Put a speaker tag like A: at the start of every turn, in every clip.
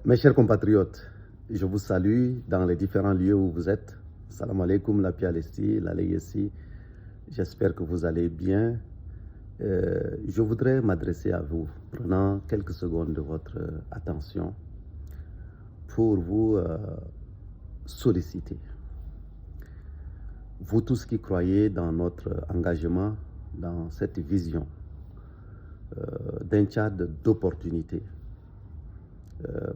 A: Mes chers compatriotes, je vous salue dans les différents lieux où vous êtes. Salam alaikum, la Pialesti, la Legessi. J'espère que vous allez bien. Je voudrais m'adresser à vous, prenant quelques secondes de votre attention, pour vous solliciter. Vous tous qui croyez dans notre engagement, dans cette vision d'un Tchad d'opportunité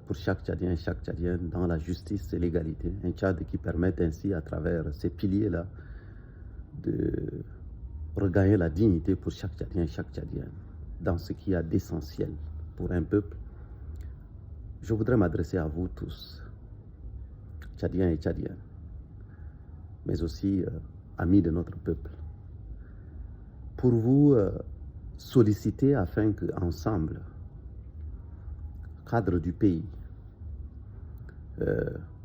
A: pour chaque Tchadien et chaque Tchadienne dans la justice et l'égalité. Un Tchad qui permette ainsi, à travers ces piliers-là, de regagner la dignité pour chaque Tchadien et chaque Tchadienne, dans ce qu'il y a d'essentiel pour un peuple. Je voudrais m'adresser à vous tous, Tchadiens et Tchadiennes, mais aussi amis de notre peuple, pour vous solliciter afin qu'ensemble, cadres du pays,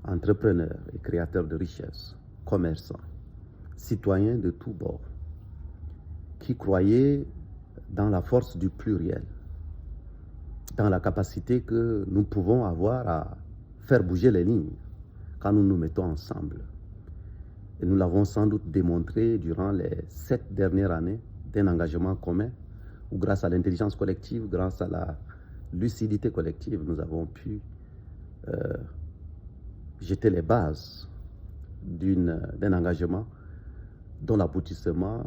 A: entrepreneurs et créateurs de richesses, commerçants, citoyens de tous bords, qui croyaient dans la force du pluriel, dans la capacité que nous pouvons avoir à faire bouger les lignes quand nous nous mettons ensemble. Et nous l'avons sans doute démontré durant les 7 dernières années d'un engagement commun, où grâce à l'intelligence collective, grâce à la lucidité collective, nous avons pu jeter les bases d'un engagement dont l'aboutissement,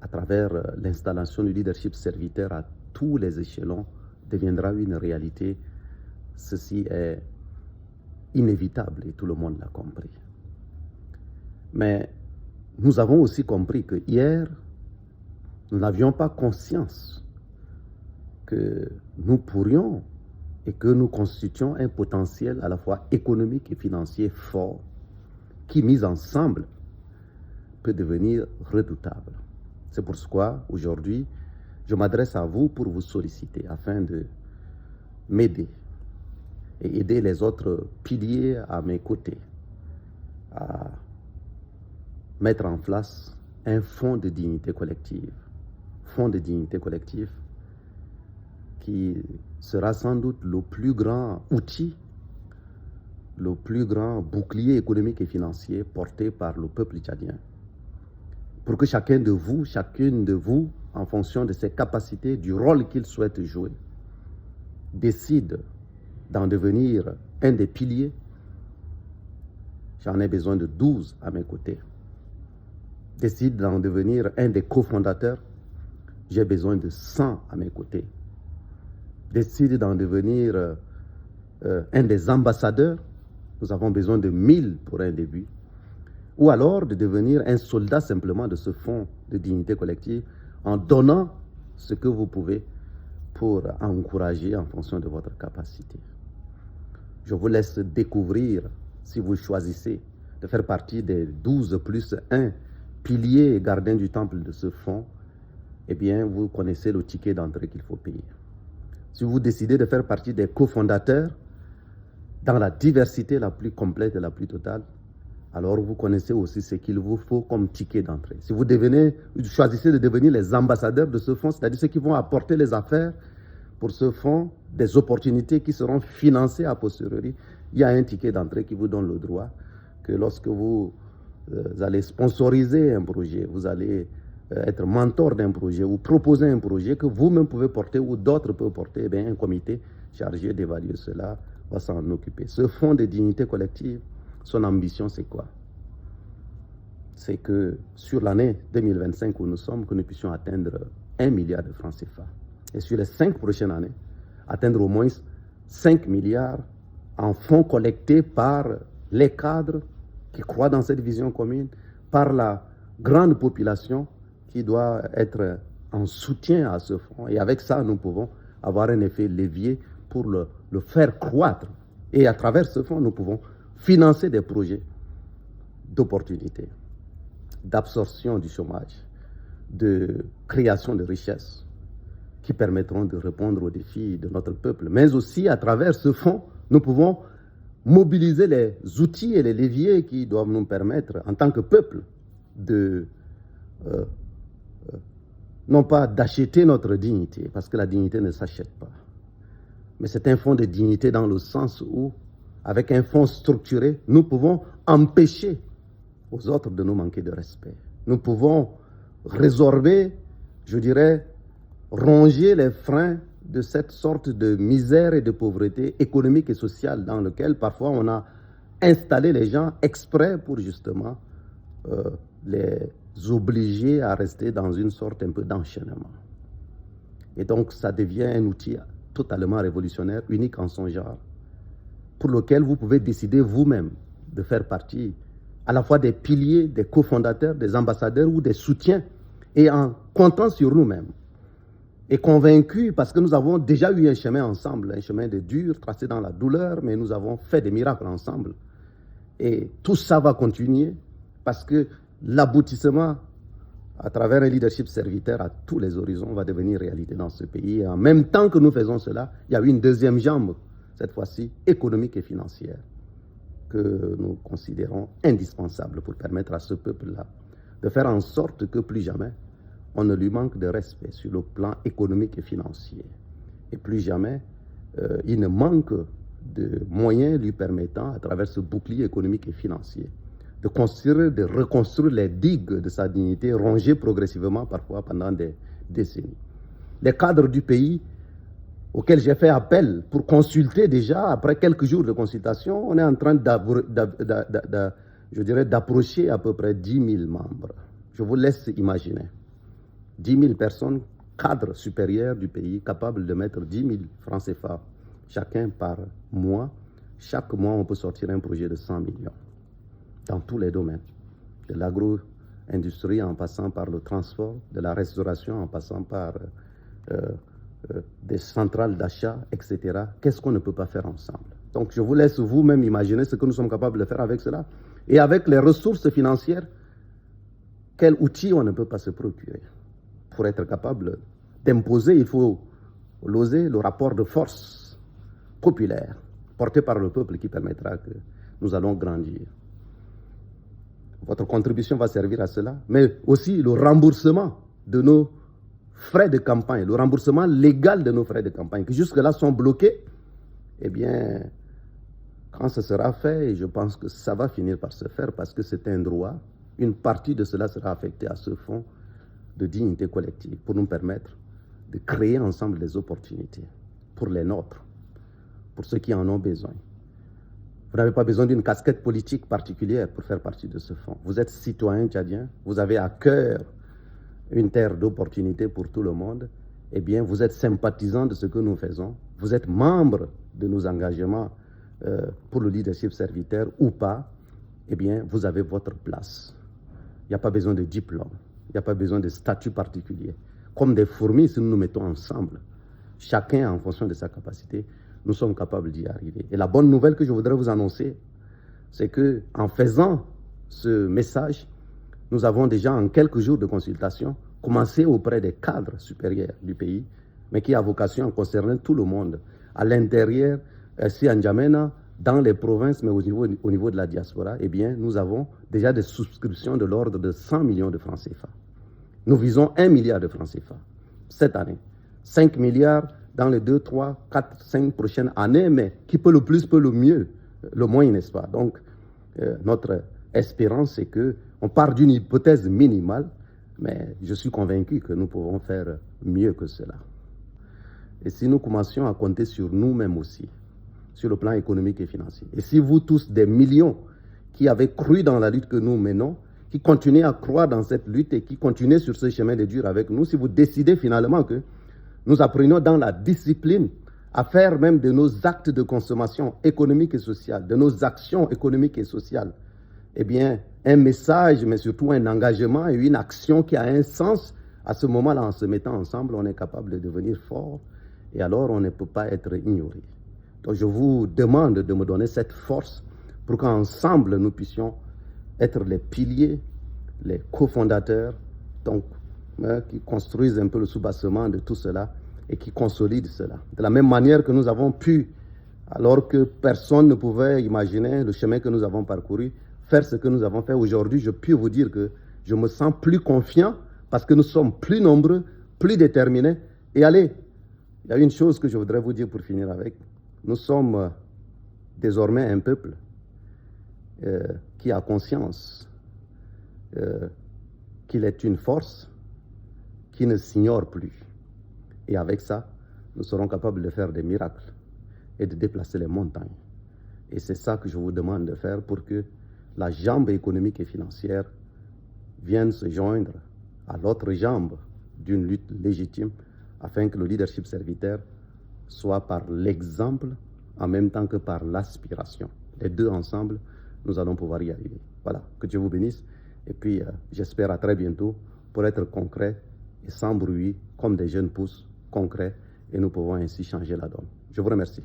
A: à travers l'installation du leadership serviteur à tous les échelons, deviendra une réalité. Ceci est inévitable et tout le monde l'a compris. Mais nous avons aussi compris que hier, nous n'avions pas conscience que nous pourrions et que nous constituions un potentiel à la fois économique et financier fort qui, mis ensemble, peut devenir redoutable. C'est pour quoi, aujourd'hui, je m'adresse à vous pour vous solliciter afin de m'aider et aider les autres piliers à mes côtés à mettre en place un fonds de dignité collective. Fonds de dignité collective qui sera sans doute le plus grand outil, le plus grand bouclier économique et financier porté par le peuple tchadien. Pour que chacun de vous, chacune de vous, en fonction de ses capacités, du rôle qu'il souhaite jouer, décide d'en devenir un des piliers. J'en ai besoin de 12 à mes côtés. Décide d'en devenir un des cofondateurs. J'ai besoin de 100 à mes côtés. Décide d'en devenir un des ambassadeurs. Nous avons besoin de 1000 pour un début. Ou alors de devenir un soldat simplement de ce fonds de dignité collective en donnant ce que vous pouvez pour encourager en fonction de votre capacité. Je vous laisse découvrir, si vous choisissez de faire partie des 12 plus 1 piliers et gardiens du temple de ce fonds, eh bien, vous connaissez le ticket d'entrée qu'il faut payer. Si vous décidez de faire partie des cofondateurs, dans la diversité la plus complète et la plus totale, alors vous connaissez aussi ce qu'il vous faut comme ticket d'entrée. Si vous choisissez de devenir les ambassadeurs de ce fonds, c'est-à-dire ceux qui vont apporter les affaires pour ce fonds, des opportunités qui seront financées a posteriori, il y a un ticket d'entrée qui vous donne le droit que lorsque vous allez sponsoriser un projet, vous allez être mentor d'un projet ou proposer un projet que vous-même pouvez porter ou d'autres peuvent porter, eh bien, un comité chargé d'évaluer cela va s'en occuper. Ce fonds de dignité collective, son ambition, c'est quoi? C'est que sur l'année 2025 où nous sommes, que nous puissions atteindre 1 milliard de francs CFA. Et sur les 5 prochaines années, atteindre au moins 5 milliards en fonds collectés par les cadres qui croient dans cette vision commune, par la grande population qui doit être en soutien à ce fonds. Et avec ça, nous pouvons avoir un effet levier pour le faire croître. Et à travers ce fonds, nous pouvons financer des projets d'opportunité, d'absorption du chômage, de création de richesses qui permettront de répondre aux défis de notre peuple. Mais aussi, à travers ce fonds, nous pouvons mobiliser les outils et les leviers qui doivent nous permettre, en tant que peuple, de non pas d'acheter notre dignité, parce que la dignité ne s'achète pas, Mais c'est un fonds de dignité dans le sens où, avec un fonds structuré, nous pouvons empêcher aux autres de nous manquer de respect. Nous pouvons résorber, je dirais, ronger les freins de cette sorte de misère et de pauvreté économique et sociale dans laquelle parfois on a installé les gens exprès pour justement les obliger à rester dans une sorte un peu d'enchaînement. Et donc ça devient un outil totalement révolutionnaire, unique en son genre, pour lequel vous pouvez décider vous-même de faire partie à la fois des piliers, des cofondateurs, des ambassadeurs ou des soutiens, et en comptant sur nous-mêmes. Et convaincus, parce que nous avons déjà eu un chemin ensemble, un chemin de dur, tracé dans la douleur, mais nous avons fait des miracles ensemble. Et tout ça va continuer, parce que l'aboutissement, à travers un leadership serviteur à tous les horizons, va devenir réalité dans ce pays. Et en même temps que nous faisons cela, il y a une deuxième jambe, cette fois-ci économique et financière, que nous considérons indispensable pour permettre à ce peuple-là de faire en sorte que plus jamais on ne lui manque de respect sur le plan économique et financier. Et plus jamais il ne manque de moyens lui permettant, à travers ce bouclier économique et financier, de construire, de reconstruire les digues de sa dignité, rongées progressivement parfois pendant des décennies. Les cadres du pays auxquels j'ai fait appel pour consulter déjà, après quelques jours de consultation, on est en train d'approcher à peu près 10 000 membres. Je vous laisse imaginer. 10 000 personnes, cadres supérieurs du pays, capables de mettre 10 000 francs CFA chacun par mois. Chaque mois, on peut sortir un projet de 100 millions dans tous les domaines, de l'agro-industrie en passant par le transport, de la restauration en passant par des centrales d'achat, etc. Qu'est-ce qu'on ne peut pas faire ensemble? Donc je vous laisse vous-même imaginer ce que nous sommes capables de faire avec cela. Et avec les ressources financières, quel outil on ne peut pas se procurer? Pour être capable d'imposer, il faut l'oser, le rapport de force populaire porté par le peuple qui permettra que nous allons grandir. Votre contribution va servir à cela, mais aussi le remboursement de nos frais de campagne, le remboursement légal de nos frais de campagne, qui jusque-là sont bloqués. Eh bien, quand ce sera fait, et je pense que ça va finir par se faire parce que c'est un droit, une partie de cela sera affectée à ce fonds de dignité collective pour nous permettre de créer ensemble des opportunités pour les nôtres, pour ceux qui en ont besoin. Vous n'avez pas besoin d'une casquette politique particulière pour faire partie de ce fonds. Vous êtes citoyen tchadien, vous avez à cœur une terre d'opportunités pour tout le monde. Eh bien, vous êtes sympathisant de ce que nous faisons. Vous êtes membre de nos engagements pour le leadership serviteur ou pas. Eh bien, vous avez votre place. Il n'y a pas besoin de diplôme. Il n'y a pas besoin de statut particulier. Comme des fourmis, si nous nous mettons ensemble, chacun en fonction de sa capacité, nous sommes capables d'y arriver. Et la bonne nouvelle que je voudrais vous annoncer, c'est qu'en faisant ce message, nous avons déjà en quelques jours de consultation commencé auprès des cadres supérieurs du pays, mais qui a vocation à concerner tout le monde, à l'intérieur, ici à N'Djamena, dans les provinces, mais au niveau de la diaspora. Eh bien, nous avons déjà des souscriptions de l'ordre de 100 millions de francs CFA. Nous visons 1 milliard de francs CFA cette année. 5 milliards dans les 2, 3, 4, 5 prochaines années, mais qui peut le plus, peut le mieux, le moins, n'est-ce pas? Donc, notre espérance, c'est qu'on part d'une hypothèse minimale, mais je suis convaincu que nous pouvons faire mieux que cela. Et si nous commencions à compter sur nous-mêmes aussi, sur le plan économique et financier, et si vous tous, des millions qui avez cru dans la lutte que nous menons, qui continuez à croire dans cette lutte et qui continuez sur ce chemin de dur avec nous, si vous décidez finalement que nous apprenons dans la discipline à faire même de nos actes de consommation économique et sociale, de nos actions économiques et sociales, eh bien, un message, mais surtout un engagement et une action qui a un sens, à ce moment-là, en se mettant ensemble, on est capable de devenir fort et alors on ne peut pas être ignoré. Donc je vous demande de me donner cette force pour qu'ensemble nous puissions être les piliers, les cofondateurs, donc qui construisent un peu le soubassement de tout cela et qui consolident cela. De la même manière que nous avons pu, alors que personne ne pouvait imaginer le chemin que nous avons parcouru, faire ce que nous avons fait aujourd'hui, je puis vous dire que je me sens plus confiant parce que nous sommes plus nombreux, plus déterminés. Et allez, Il y a une chose que je voudrais vous dire pour finir avec. Nous sommes désormais un peuple qui a conscience qu'il est une force qui ne s'ignore plus. Et avec ça, nous serons capables de faire des miracles et de déplacer les montagnes. Et c'est ça que je vous demande de faire pour que la jambe économique et financière vienne se joindre à l'autre jambe d'une lutte légitime afin que le leadership serviteur soit par l'exemple en même temps que par l'aspiration. Les deux ensemble, nous allons pouvoir y arriver. Voilà, que Dieu vous bénisse. Et puis, j'espère à très bientôt pour être concret et sans bruit, comme des jeunes pousses concrets, et nous pouvons ainsi changer la donne. Je vous remercie.